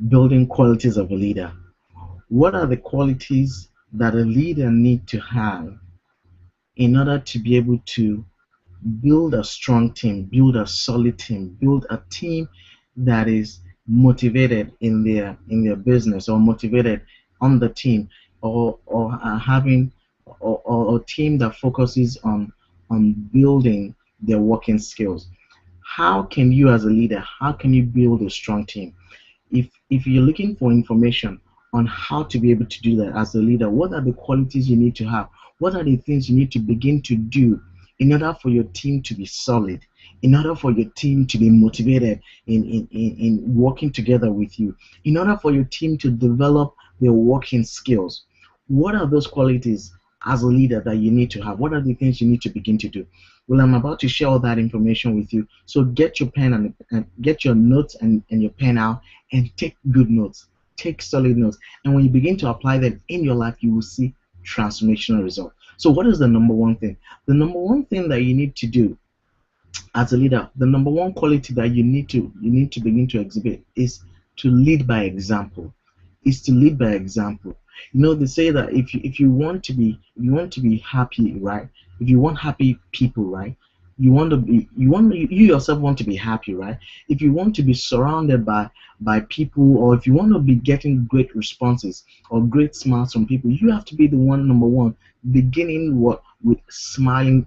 Building qualities of a leader. What are the qualities that a leader need to have in order to be able to build a strong team, build a solid team, build a team that is motivated in their business, or motivated on the team, or having or a team that focuses on building their working skills. How can you, as a leader, how can you build a strong team? If you're looking for information on how to be able to do that as a leader, what are the qualities you need to have? What are the things you need to begin to do in order for your team to be solid, in order for your team to be motivated in working together with you, in order for your team to develop their working skills? What are those qualities as a leader that you need to have? What are the things you need to begin to do? Well, I'm about to share all that information with you. So get your pen and get your notes and your pen out and take good notes. Take solid notes. And when you begin to apply them in your life, you will see transformational results. So what is the number one thing? The number one thing that you need to do as a leader, the number one quality that you need to begin to exhibit is to lead by example. Is to lead by example. They say that if you want to be happy, right? If you want happy people, right? You yourself want to be happy, right? If you want to be surrounded by people, or if you want to be getting great responses or great smiles from people, you have to be the one, number one, beginning what with smiling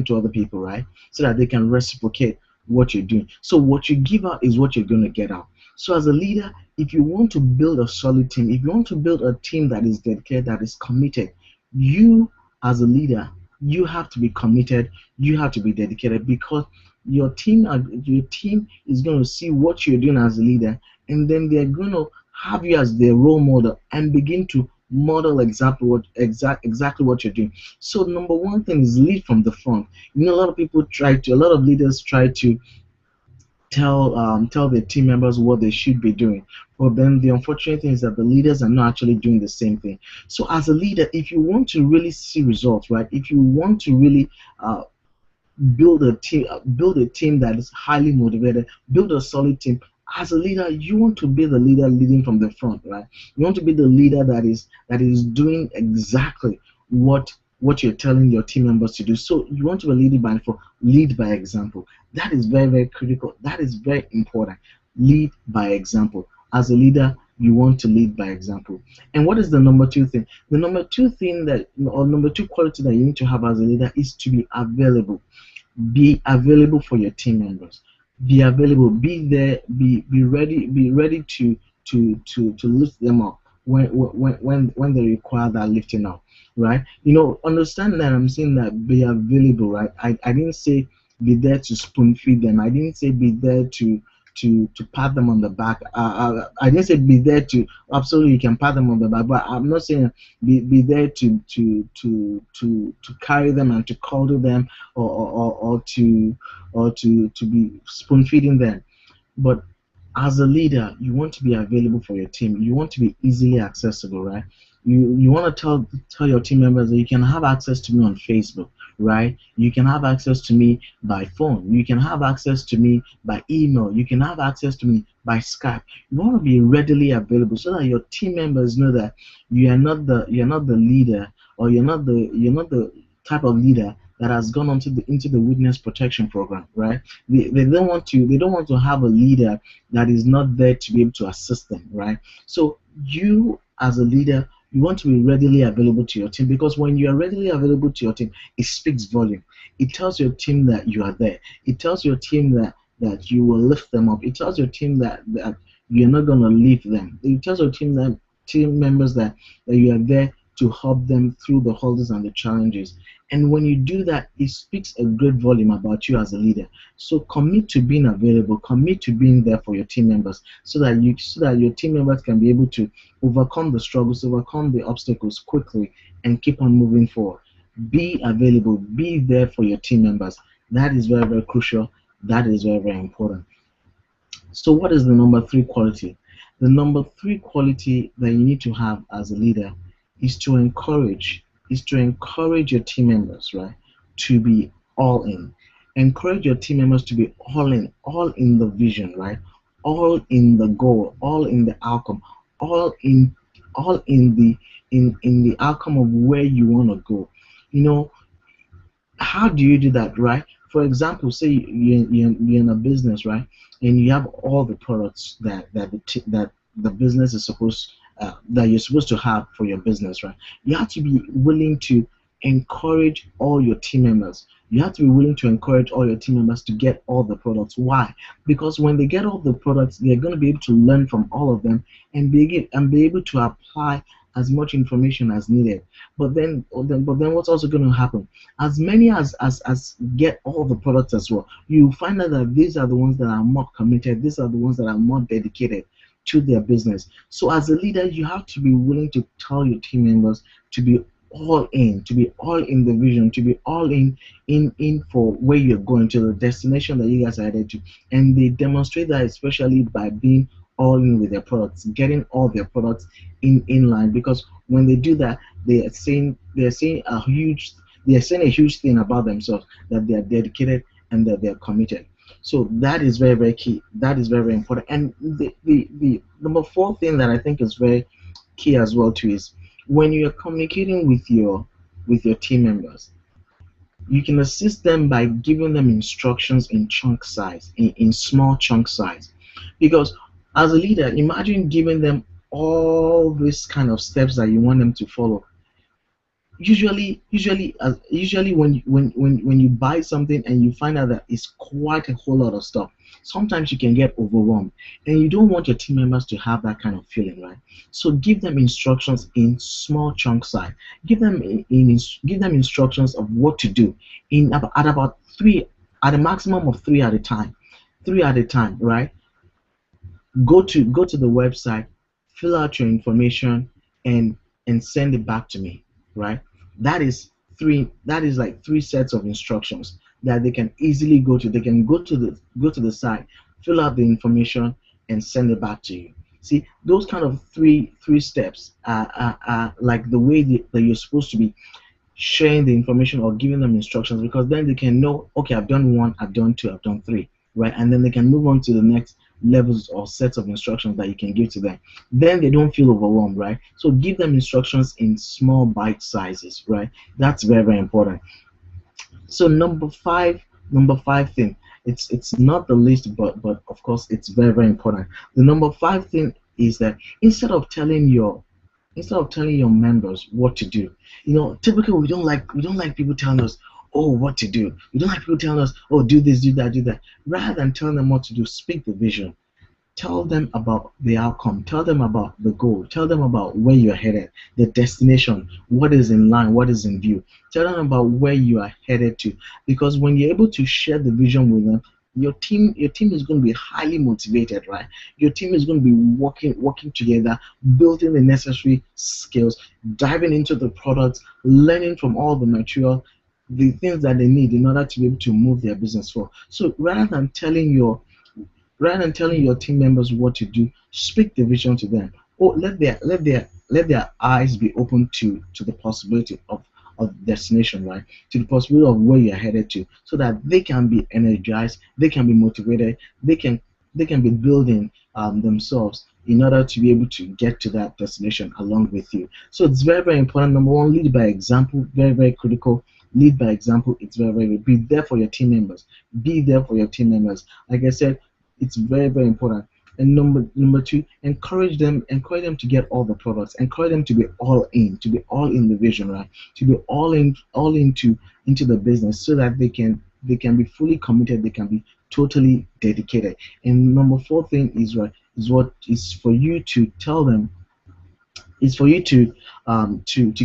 to other people, right? So that they can reciprocate what you're doing. So what you give out is what you're going to get out. So as a leader, if you want to build a solid team, if you want to build a team that is dedicated, that is committed, you as a leader, you have to be committed, you have to be dedicated, because your team is going to see what you're doing as a leader, and then they're going to have you as their role model and begin to model exactly what you're doing. So number one thing is lead from the front. A lot of leaders try to tell their team members what they should be doing. But then the unfortunate thing is that the leaders are not actually doing the same thing. So as a leader, if you want to really see results, right? If you want to really build a team that is highly motivated, build a solid team. As a leader, you want to be the leader leading from the front, right? You want to be the leader that is doing exactly what you're telling your team members to do. So you want to be lead by example. That is very, very critical. That is very important. Lead by example. As a leader, you want to lead by example. And what is the number two thing? The number two quality that you need to have as a leader is to be available. Be available for your team members. Be available. Be there. Be ready. Be ready to lift them up when they require that lifting up. Right? Understand that I'm saying that be available. Right? I didn't say be there to spoon feed them. I didn't say be there to pat them on the back. I didn't say be there to, absolutely you can pat them on the back, but I'm not saying be there to carry them and to cuddle them, or to be spoon feeding them. But as a leader, you want to be available for your team. You want to be easily accessible, right? You want to tell your team members that you can have access to me on Facebook, right? You can have access to me by phone. You can have access to me by email. You can have access to me by Skype. You want to be readily available so that your team members know that you're not the leader, or you're not the type of leader that has gone into the witness protection program, right? They don't want to have a leader that is not there to be able to assist them, right? So you as a leader, you want to be readily available to your team, because when you are readily available to your team, it speaks volume. It tells your team that you are there. It tells your team that you will lift them up. It tells your team that you're not going to leave them. It tells your team members that you are there to help them through the hurdles and the challenges. And when you do that, it speaks a great volume about you as a leader. So commit to being available, commit to being there for your team members, so that your team members can be able to overcome the struggles, overcome the obstacles quickly, and keep on moving forward. Be available, be there for your team members. That is very, very crucial. That is very, very important. So what is the number three quality? The number three quality that you need to have as a leader is to encourage your team members, right? To be all in. Encourage your team members to be all in the vision, right? all in the goal, all in the outcome, all in all in the in the outcome of where you want to go. You know, how do you do that, right? For example, say you're in a business, right, and you have all the products that the business is supposed that you're supposed to have for your business, right? You have to be willing to encourage all your team members. You have to be willing to encourage all your team members to get all the products. Why? Because when they get all the products, they're going to be able to learn from all of them and be able to apply as much information as needed. But then what's also going to happen? As many as get all the products as well, you find out that these are the ones that are more committed, these are the ones that are more dedicated to their business. So as a leader, you have to be willing to tell your team members to be all in, to be all in the vision, to be all in for where you're going, to the destination that you guys are headed to. And they demonstrate that especially by being all in with their products, getting all their products in line. Because when they do that, they're saying a huge thing about themselves, that they are dedicated and that they are committed. So that is very, very key. That is very, very important. And the number four thing that I think is very key as well too is when you're communicating with your team members, you can assist them by giving them instructions in chunk size, in small chunk size. Because as a leader, imagine giving them all these kind of steps that you want them to follow. Usually when you buy something and you find out that it's quite a whole lot of stuff, sometimes you can get overwhelmed, and you don't want your team members to have that kind of feeling, right? So give them instructions in small chunk size. Give them instructions of what to do at about three, at a maximum of three at a time. Three at a time, right? Go to the website, fill out your information, and send it back to me, right? That is like three sets of instructions that they can easily go to. They can go to the site, fill out the information, and send it back to you. See, those kind of three steps are like the way that you're supposed to be sharing the information or giving them instructions, because then they can know, okay, I've done one, I've done two, I've done three, right? And then they can move on to the next levels or sets of instructions that you can give to them. Then they don't feel overwhelmed, right? So give them instructions in small bite sizes, right? That's very, very important. So number five thing, it's not the least, but of course it's very, very important. The number five thing is that instead of telling your members what to do, typically we don't like people telling us, oh, what to do. We don't like people telling us, oh, do this, do that, do that. Rather than telling them what to do, speak the vision. Tell them about the outcome. Tell them about the goal. Tell them about where you're headed, the destination, what is in line, what is in view. Tell them about where you are headed to. Because when you're able to share the vision with them, your team is going to be highly motivated, right? Your team is going to be working together, building the necessary skills, diving into the products, learning from all the material, the things that they need in order to be able to move their business forward. So rather than telling your team members what to do, speak the vision to them. Or let their eyes be open to the possibility of destination, right? To the possibility of where you're headed to, so that they can be energized, they can be motivated, they can be building themselves in order to be able to get to that destination along with you. So it's very, very important. Number one, lead by example. Very, very critical. Lead by example. It's very, very good. Be there for your team members. Be there for your team members. Like I said, it's very, very important. And number two, encourage them to get all the products. Encourage them to be all in the vision, right? To be all into the business, so that they can be fully committed, they can be totally dedicated. And number four thing is for you to tell them, is for you to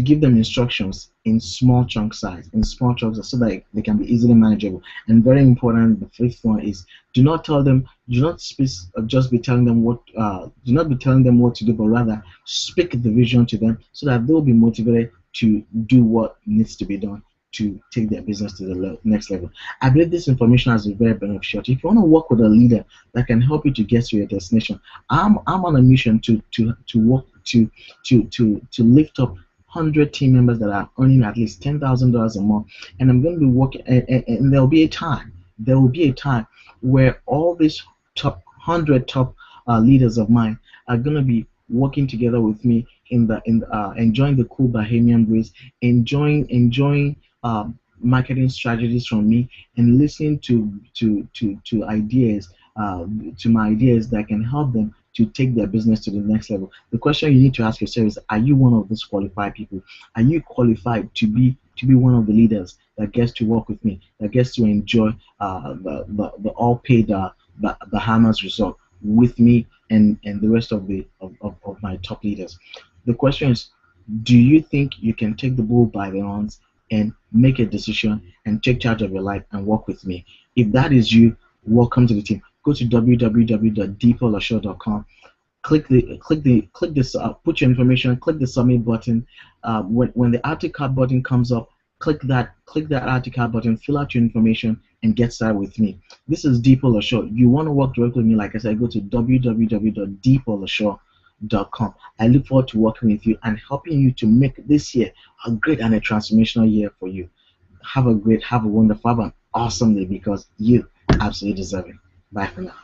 give them instructions in small chunk size, so that they can be easily manageable. And very important, the fifth one is, do not just be telling them what to do, but rather speak the vision to them, so that they'll be motivated to do what needs to be done to take their business to the next level. I believe this information has been very beneficial. If you want to work with a leader that can help you to get to your destination, I'm on a mission to work to lift up 100 team members that are earning at least $10,000 a month, and I'm going to be working. And there will be a time where all these top 100 top leaders of mine are going to be working together with me in enjoying the cool Bahamian breeze, enjoying marketing strategies from me, and listening to ideas, to my ideas that can help them to take their business to the next level. The question you need to ask yourself is: are you one of those qualified people? Are you qualified to be one of the leaders that gets to work with me, that gets to enjoy the all paid Bahamas resort with me and the rest of my top leaders? The question is, do you think you can take the bull by the horns and make a decision and take charge of your life and work with me? If that is you, welcome to the team. Go to www.deepolashow.com. Click this, put your information, click the submit button. When the article card button comes up, click that article card button, fill out your information, and get started with me. This is Deepo Show. You want to work directly with me, like I said, go to www.deepolashow.com. I look forward to working with you and helping you to make this year a great and a transformational year for you. Have a wonderful, have an awesome day, because you absolutely deserve it. Bye for now.